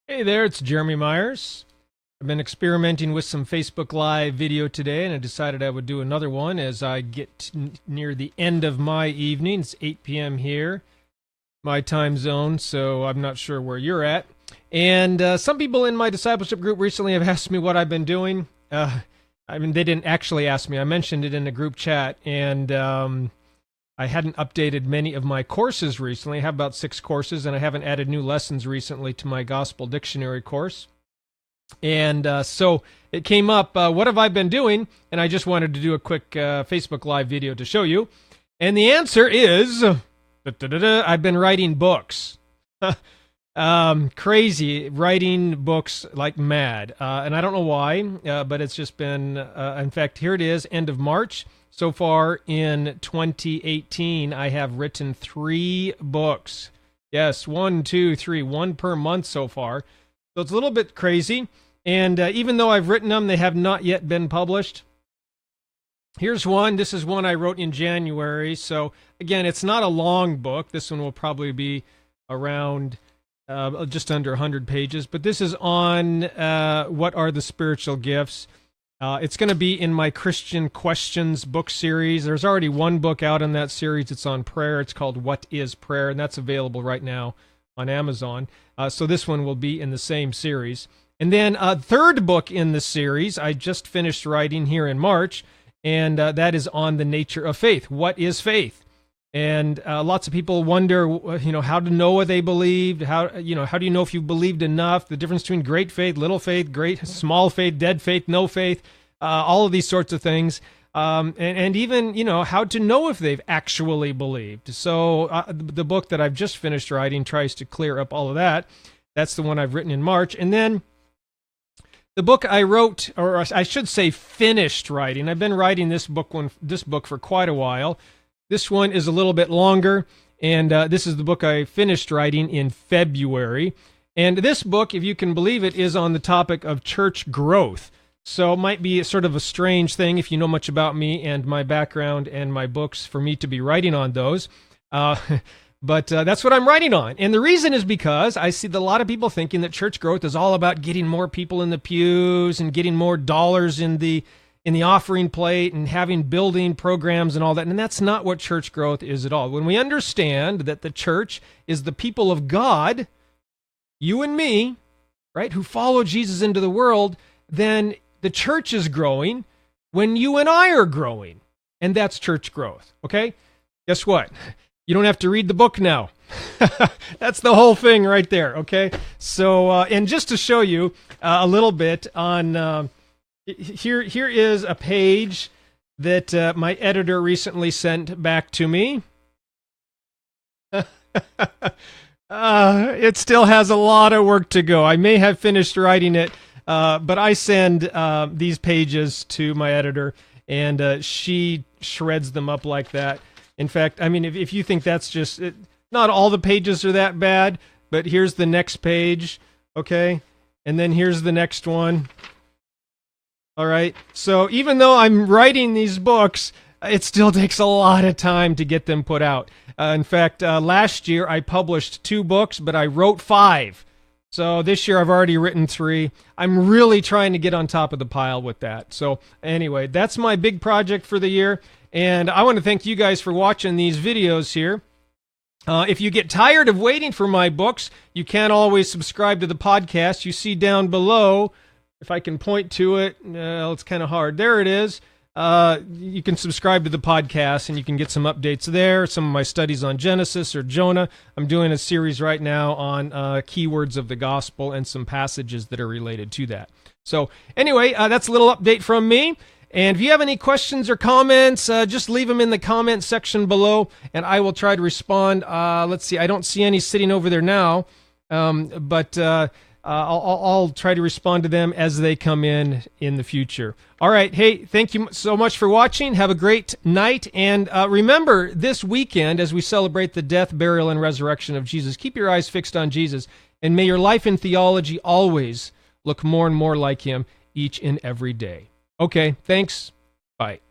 Hey there, it's Jeremy Myers. I've been experimenting with some Facebook Live video today, and I decided I would do another one as I get near the end of my evening. It's 8 p.m. here, my time zone, so I'm not sure where you're at. And some people in my discipleship group recently have asked me what I've been doing. They didn't actually ask me. I mentioned it in a group chat, and I hadn't updated many of my courses recently. I have about 6 courses, and I haven't added new lessons recently to my Gospel Dictionary course. And so it came up, what have I been doing? And I just wanted to do a quick Facebook Live video to show you. And the answer is, I've been writing books. Crazy, writing books like mad. And I don't know why, but it's just been, in fact, here it is, end of March. So far in 2018, I have written 3 books. Yes, 1, 2, 3, 1 per month so far. So it's a little bit crazy. And even though I've written them, they have not yet been published. Here's one. This is one I wrote in January. So again, it's not a long book. This one will probably be around just under 100 pages. But this is on what are the spiritual gifts. It's going to be in my Christian Questions book series. There's already one book out in that series. It's on prayer. It's called What is Prayer? And that's available right now on Amazon. So this one will be in the same series. And then a third book in the series I just finished writing here in March, and that is on the nature of faith. What is faith? And lots of people wonder, how to know what they believed. How do you know if you believed enough? The difference between great faith, great, small faith, dead faith, no faith, all of these sorts of things. And even, how to know if they've actually believed. So the book that I've just finished writing tries to clear up all of that. That's the one I've written in March. And then the book I wrote, or I should say finished writing. I've been writing this book for quite a while. This one is a little bit longer, and this is the book I finished writing in February. And this book, if you can believe it, is on the topic of church growth. So it might be sort of a strange thing if you know much about me and my background and my books for me to be writing on those. But that's what I'm writing on. And the reason is because I see a lot of people thinking that church growth is all about getting more people in the pews and getting more dollars in the offering plate and having building programs and all that. And that's not what church growth is at all. When we understand that the church is the people of God, you and me, right, who follow Jesus into the world, then the church is growing when you and I are growing. And that's church growth, okay? Guess what? You don't have to read the book now. That's the whole thing right there, okay? So, and just to show you a little bit on, here is a page that my editor recently sent back to me. It still has a lot of work to go. I may have finished writing it, but I send these pages to my editor, and she shreds them up like that. In fact, I mean, if you think that's just, not all the pages are that bad, but here's the next page, okay? And then here's the next one. All right, so even though I'm writing these books, it still takes a lot of time to get them put out. In fact, last year I published 2 books, but I wrote 5. So this year I've already written 3. I'm really trying to get on top of the pile with that. So anyway, that's my big project for the year. And I want to thank you guys for watching these videos here. If you get tired of waiting for my books, you can always subscribe to the podcast. You see down below, if I can point to it, it's kind of hard. There it is. You can subscribe to the podcast, and you can get some updates there. Some of my studies on Genesis or Jonah. I'm doing a series right now on keywords of the gospel and some passages that are related to that. So anyway, that's a little update from me. And if you have any questions or comments, just leave them in the comment section below, and I will try to respond. Let's see, I don't see any sitting over there now, but I'll try to respond to them as they come in the future. All right, hey, thank you so much for watching. Have a great night, and remember, this weekend, as we celebrate the death, burial, and resurrection of Jesus, keep your eyes fixed on Jesus, and may your life and theology always look more and more like him each and every day. Okay, thanks. Bye.